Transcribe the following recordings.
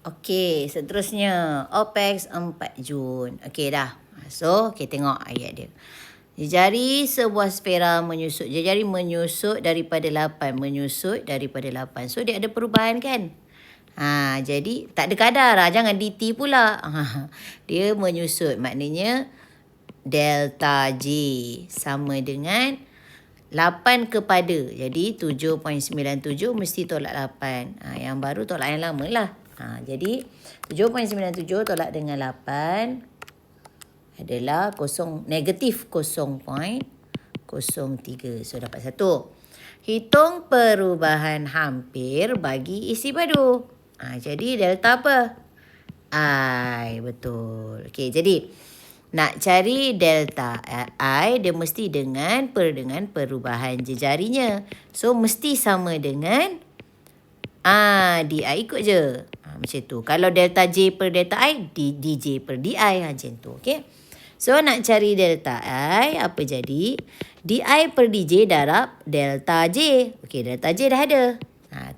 Okey, seterusnya. OPEX 4 Jun. Okey dah. So, kita tengok ayat dia. Jejari sebuah sfera menyusut. Jejari menyusut daripada 8. Menyusut daripada 8. So, dia ada perubahan kan? Jadi, tak ada kadar lah. Jangan DT pula. Dia menyusut. Maknanya, delta J sama dengan 8 kepada. Jadi, 7.97 mesti tolak 8. Yang baru tolak yang lama lah. Jadi, 7.97 tolak dengan 8 adalah negatif 0.03. So, dapat 1. Hitung perubahan hampir bagi isi padu. Jadi, delta apa? I. Betul. Okey, jadi nak cari delta I, dia mesti dengan perubahan jejarinya. So, mesti sama dengan DI ikut je. Macam tu. Kalau delta J per delta I, DJ per DI. Macam tu. Okay. So, nak cari delta I, apa jadi? DI per DJ darab delta J. Okay, delta J dah ada.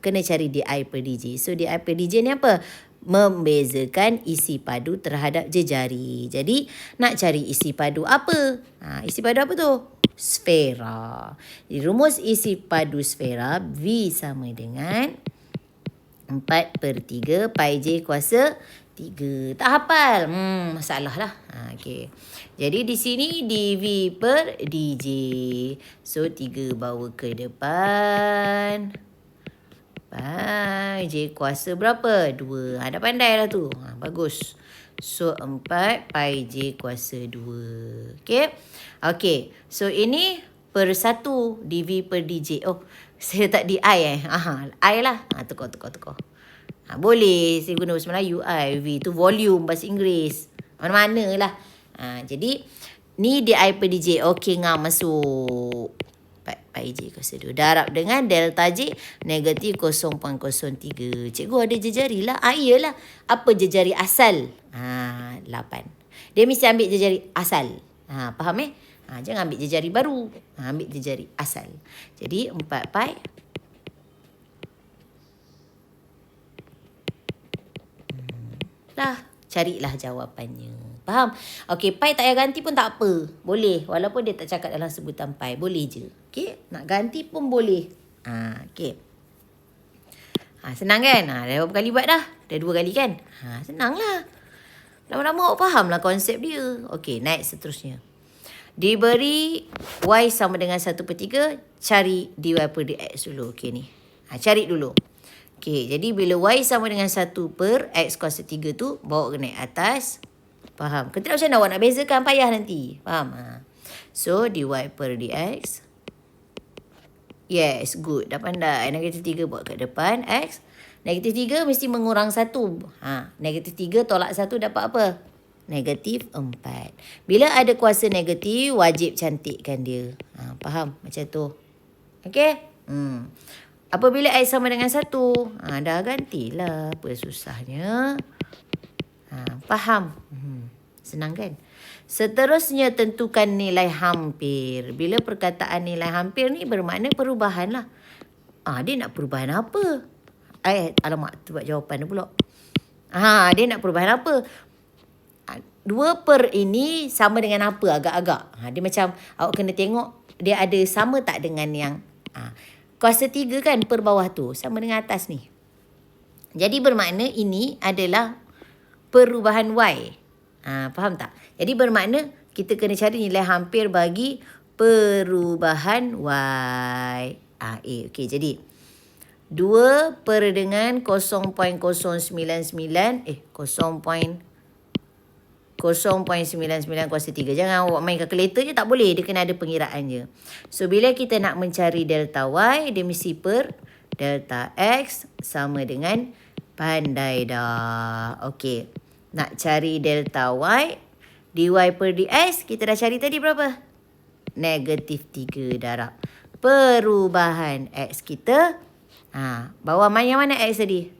Kena cari DI per DJ. So, DI per DJ ni apa? Membezakan isi padu terhadap jejari. Jadi, nak cari isi padu apa? Isi padu apa tu? Sfera. Jadi, rumus isi padu sfera V sama dengan 4/3 pi J kuasa 3. Tak hafal? Masalah lah. Okay. Jadi di sini dV per dJ. So 3 bawa ke depan. Pi J kuasa berapa? 2. Dah pandai lah tu. Bagus. So 4 pi J kuasa 2. Okay. Okay. So ini per 1 dV per dJ. Oh, saya tak di I I lah. Tukar. Boleh saya guna bahasa Melayu I. V tu volume bahasa Inggeris. Mana-mana lah. Jadi ni DI per DJ. Okey masuk. Pi J kuasa 2. Darab dengan delta J negatif 0.03. Cikgu ada jejari lah. Iyalah. Apa jejari asal? 8. Dia mesti ambil jejari asal. Faham jangan ambil jejari baru. Ambil jejari asal. Jadi 4 pi. Carilah jawapannya. Faham? Okey, pi tak payah ganti pun tak apa. Boleh. Walaupun dia tak cakap dalam sebutan pi. Boleh je. Okey? Nak ganti pun boleh. Okey. Senang kan? Dah berapa kali buat dah? Dah 2 kali kan? Senang lah. Lama-lama awak faham lah konsep dia. Okey, next seterusnya. Diberi Y sama dengan 1/3, cari dy per dx dulu. Okey ni. Cari dulu. Okey, jadi bila Y sama dengan 1 per X kuasa 3 tu, bawa ke naik atas. Faham? Ketika macam mana awak nak bezakan, payah nanti. Faham? So, dy per dx. Yes, good. Dah pandai. Negatif 3 bawa ke depan. X. Negatif 3 mesti mengurang 1. Negatif 3 tolak 1 dapat apa? Negatif 4. Bila ada kuasa negatif, wajib cantikkan dia. Faham? Macam tu. Okey? Apabila X sama dengan 1, dah gantilah. Apa susahnya? Faham? Senang kan? Seterusnya tentukan nilai hampir. Bila perkataan nilai hampir ni bermakna perubahan lah. Dia nak perubahan apa? Alamak, tu buat jawapan dia pula. Dia nak perubahan apa? 2 per ini sama dengan apa agak-agak. Dia macam awak kena tengok dia ada sama tak dengan yang kuasa 3 kan per bawah tu. Sama dengan atas ni. Jadi bermakna ini adalah perubahan Y. Faham tak? Jadi bermakna kita kena cari nilai hampir bagi perubahan Y. Okey, jadi 2 per dengan 0.099 kuasa 3. Jangan awak main kalkulator je, tak boleh. Dia kena ada pengiraan je. So, bila kita nak mencari delta Y, dia mesti per delta X sama dengan pandai dah. Okey. Nak cari delta Y, dy per dx, kita dah cari tadi berapa? Negatif 3 darab perubahan X kita. Bawah yang mana X tadi?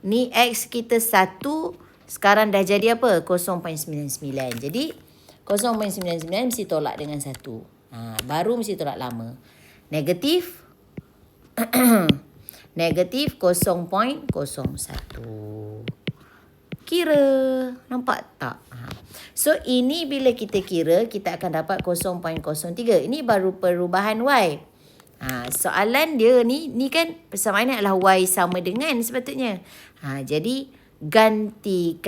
Ni X kita 1. Sekarang dah jadi apa? 0.99. Jadi 0.99 mesti tolak dengan 1. Baru mesti tolak lama. Negatif negatif 0.01. Kira. Nampak tak? So, ini bila kita kira, kita akan dapat 0.03. Ini baru perubahan Y. Soalan dia ni kan persamaan adalah Y sama dengan sepatutnya. Jadi, ganti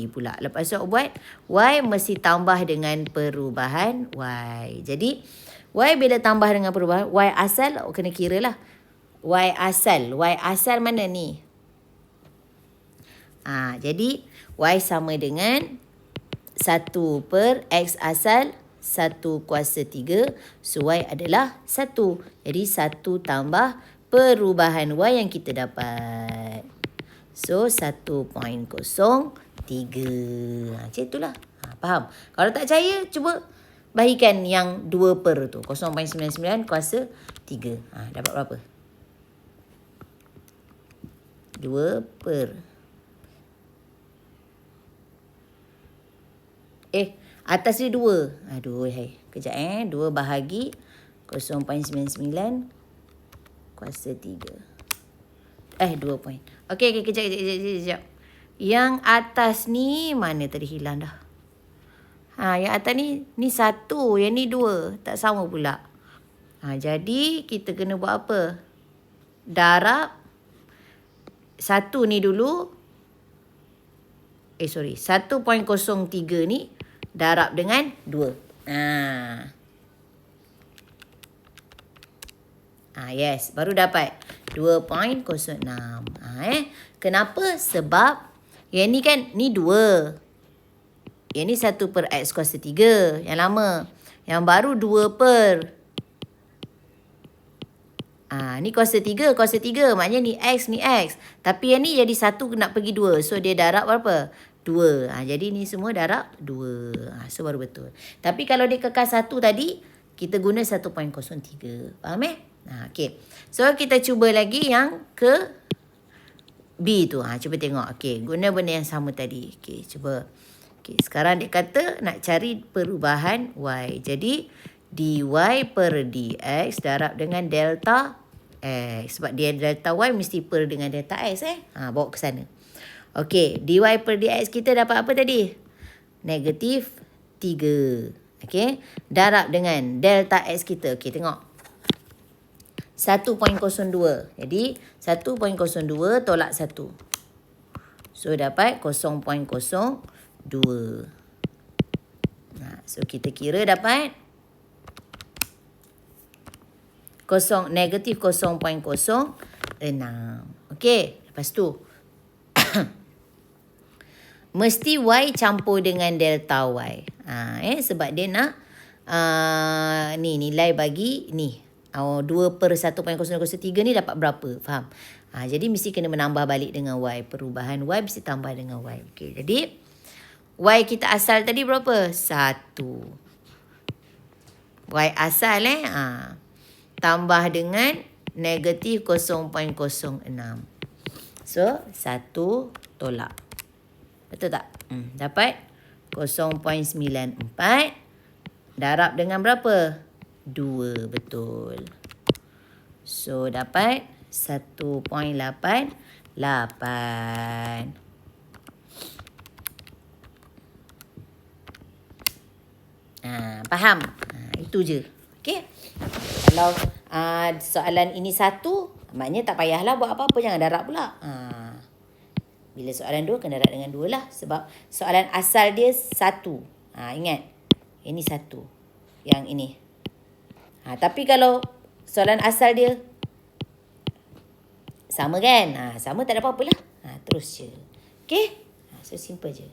pula. Lepas tu buat, Y mesti tambah dengan perubahan Y. Jadi, Y bila tambah dengan perubahan, Y asal, kena kira lah. Y asal mana ni? Jadi, Y sama dengan 1 per X asal 1 kuasa 3. So, Y adalah 1. Jadi, 1 tambah perubahan Y yang kita dapat. So, 1.03. Macam itulah. Faham? Kalau tak percaya, cuba bahikan yang 2 per tu. 0.99 kuasa 3. Dapat berapa? 2 per. Atas dia 2. Aduh, kejap 2 bahagi 0.99 kuasa 3. 2 point. Okey, kejap. Yang atas ni mana tadi hilang dah. Yang atas ni 1, yang ni 2. Tak sama pula. Jadi kita kena buat apa? Darab 1 ni dulu. 1.03 ni darab dengan 2. Yes, baru dapat 2.06. Kenapa? Sebab yang ni kan, ni 2. Yang ni 1 per X kuasa 3. Yang lama. Yang baru 2 per. Ni kuasa 3. Maknanya ni X, ni X. Tapi yang ni jadi 1 nak pergi 2. So, dia darab berapa? 2. Jadi ni semua darab 2. So, baru betul. Tapi kalau dia kekal 1 tadi, kita guna 1.03. Faham Okay. So, kita cuba lagi yang ke B tu. Cuba tengok. Okay. Guna benda yang sama tadi. Okay. Cuba. Okay. Sekarang dia kata nak cari perubahan Y. Jadi, dy per dx darab dengan delta X. Sebab dia delta Y mesti per dengan delta X. Bawa ke sana. Okey, dy per dx kita dapat apa tadi? Negatif 3. Okey, darab dengan delta X kita. Okey, tengok. 1.02. Jadi, 1.02 tolak 1. So, dapat 0.02. So, kita kira dapat negatif 0.06. Okey, lepas tu. Mesti Y campur dengan delta Y. Sebab dia nak ni nilai bagi ni. 2 per 1.003 ni dapat berapa? Faham? Jadi mesti kena menambah balik dengan Y. Perubahan Y mesti tambah dengan Y. Okey, jadi Y kita asal tadi berapa? 1. Y asal tambah dengan negatif 0.06. So, 1 tolak. Betul tak? Dapat 0.94 darab dengan berapa? 2. Betul. So, dapat 1.88. Faham? Itu je. Okey? Kalau soalan ini 1, maknanya tak payahlah buat apa-apa. Jangan darab pula. Bila soalan 2, kena darab dengan 2 lah. Sebab soalan asal dia 1. Ingat. Ini 1. Yang ini. Tapi kalau soalan asal dia sama kan? Sama tak ada apa-apa lah. Terus je. Okay? So, simple je.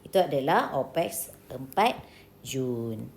Itu adalah OPEX 4 Jun.